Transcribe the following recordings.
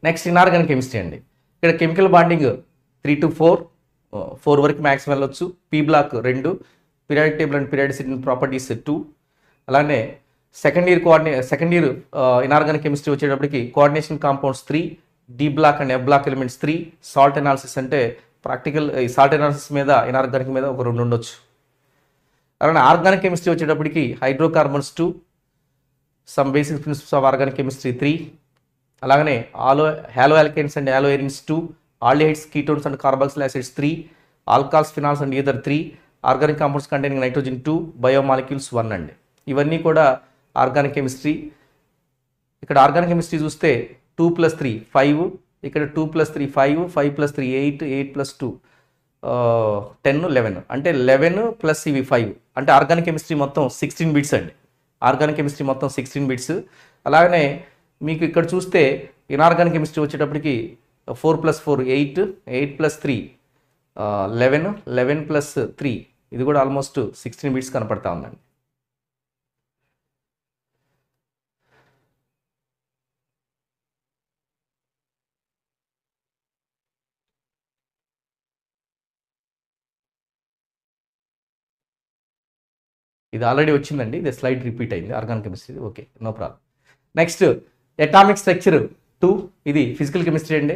Next inorganic chemistry అండి. ఇక్కడ chemical bonding 3 to 4 వరకు మ్యాక్సిమం వెళ్ళొచ్చు. P block 2, periodic table and periodicity properties 2. అలానే సెకండ్ ఇయర్ ఇనార్గానిక్ కెమిస్ట్రీ వచ్చేటప్పటికి coordination compounds 3, D block and F block elements 3, salt analysis అంటే practical ఈ salt analysis మీద inorganic మీద ఒక 2 ఉండొచ్చు. అలానే ఆర్గానిక్ కెమిస్ట్రీ వచ్చేటప్పటికి hydrocarbons 2, some basic principles of organic chemistry 3, అలాగనే haloalkanes and haloarenes 2, aldehydes ketones and carboxyl acids 3, alcohols phenols and ether 3, organic compounds containing nitrogen 2, biomolecules 1 అండి. ఇవన్నీ కూడా ఆర్గానిక్ కెమిస్ట్రీ. ఇక్కడ ఆర్గానిక్ కెమిస్ట్రీ చూస్తే 2 + 3 5, ఇక్కడ 2 + 3 5, 5 + 3 8, 8 + 2 10, 11 అంటే 11 plus ఇవి 5 అంటే ఆర్గానిక్ కెమిస్ట్రీ మొత్తం 16 బిట్స్ అండి. ఆర్గానిక్ కెమిస్ట్రీ మొత్తం 16 బిట్స్. అలాగనే మీకు ఇక్కడ చూస్తే ఇనార్గానిక్ కెమిస్ట్రీ వచ్చేటప్పటికి 4 + 4 8, 8 + 3 11, 11 + 3 ఇది కూడా ఆల్మోస్ట్ 16 బిట్స్ కనపడతా ఉందండి. ఇది ఆల్రెడీ వచ్చిందండి, ఇది స్లైడ్ రిపీట్ అయింది organic chemistry. Okay, no problem. Next atomic structure 2, ఇది ఫిజికల్ కెమిస్ట్రీ అండి.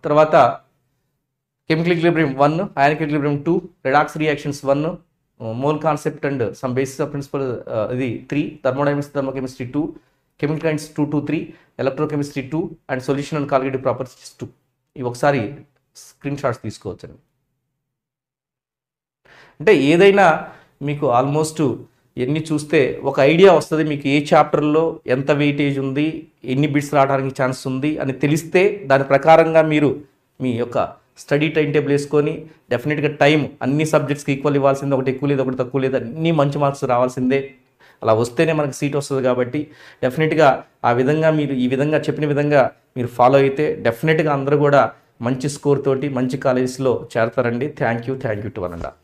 తర్వాత chemical equilibrium 1, ionic equilibrium 2, redox reactions 1, mole concept and some basis of principle ఇది 3, thermodynamics thermochemistry 2, chemical kinds 2 to 3, electrochemistry 2 and solution and colligative properties 2. ఇవి ఒకసారి screen shots తీసుకోవచ్చండి. అంటే ఏదైనా మీకు ఆల్మోస్ట్ ఎన్ని చూస్తే ఒక ఐడియా వస్తుంది, మీకు ఏ చాప్టర్లో ఎంత వెయిటేజ్ ఉంది, ఎన్ని బిట్స్ రావడానికి ఛాన్స్ ఉంది అని తెలిస్తే దాని ప్రకారంగా మీరు మీ యొక్క స్టడీ టైం టేబుల్ వేసుకొని డెఫినెట్గా టైం అన్ని సబ్జెక్ట్స్కి ఈక్వల్ ఇవ్వాల్సిందే, ఒకటి ఎక్కువ లేదు ఒకటి తక్కువ లేదు, అన్ని మంచి మార్క్స్ రావాల్సిందే. అలా వస్తేనే మనకు సీట్ వస్తుంది. కాబట్టి డెఫినెట్గా ఆ విధంగా మీరు ఈ విధంగా చెప్పిన విధంగా మీరు ఫాలో అయితే డెఫినెట్గా అందరూ కూడా మంచి స్కోర్ తోటి మంచి కాలేజెస్లో చేరతారండి. Thank you to one and all.